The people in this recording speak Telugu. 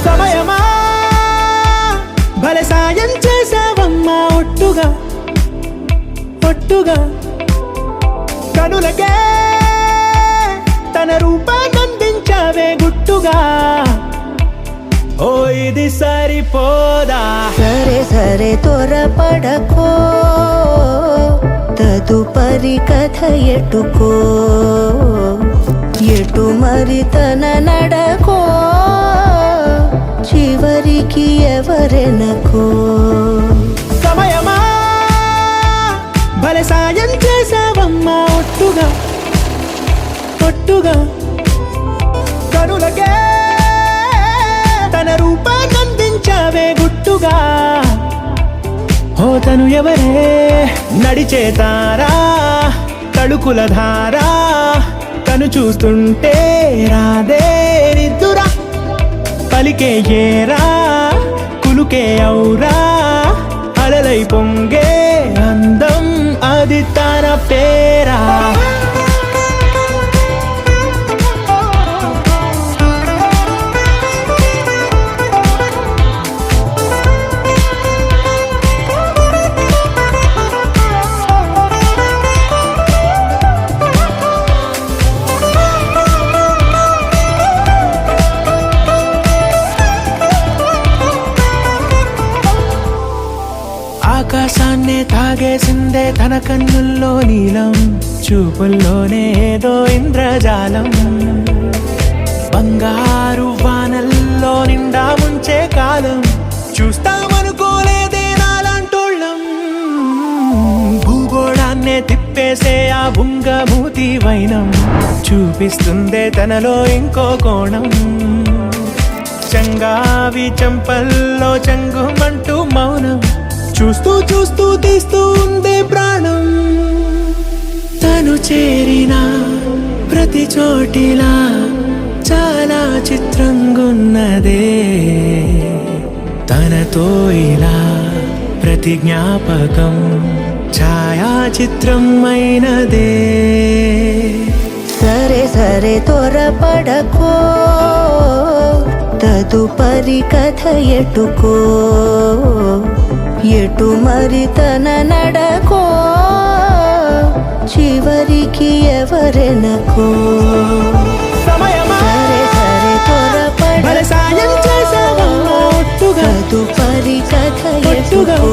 సమయమా భలే సాయం చేసావమ్మా ఒట్టుగా ఒట్టుగా కనులకే తన రూపాన్నందించావే గుట్టుగా ఓ ఇది సరిపోదా సరే సరే త్వరపడకో తదుపరి కథ ఎటుకో ఎటు మరి తన నడకో చివరికి ఎవరెనకో సమయమా భలే సాయం చేసావమ్మా ఒట్టుగా ఒట్టుగా కనులకే తన రూపాన్నందించావే గుట్టుగా ఓ తను ఎవరే నడిచే తారా తళుకుల ధారా తను చూస్తుంటే రాదే నిద్దురా పలికే ఏరా కులుకే ఔరా అలలై పొంగే అందం అది తన పేరా ఆకాశాన్నే తాగేసిందే తన కన్నుల్లో నీలం చూపుల్లోనే ఏదో ఇంద్రజాలం బంగారు వానల్లో నిండా ముంచే కాలం చూస్తామనుకోలేదే నాలాంటోళ్ళం భూగోళాన్నే తిప్పేసే ఆ బుంగమూతి వైనం చూపిస్తుందే తనలో ఇంకో కోణం చంగావి చంపల్లో చంగుమంటూ మౌనం చూస్తూ చూస్తూ తీస్తూ ఉందే ప్రాణం తను చేరిన ప్రతి చోటిలా చాలా చిత్రంగున్నదే తనతో ఇలా ప్రతి జ్ఞాపకం ఛాయాచిత్రం అయినదే సరే సరే త్వరపడకో తదుపరి కథ ఎటుకో ఎటు మరి తన నడకో చివరికి ఎవరెనకో సమయమా సరే సరే త్వరపడకో సాయం చేసావమ్మా ఒట్టుగా తదుపరి కథ ఒట్టుగా ఎటుకో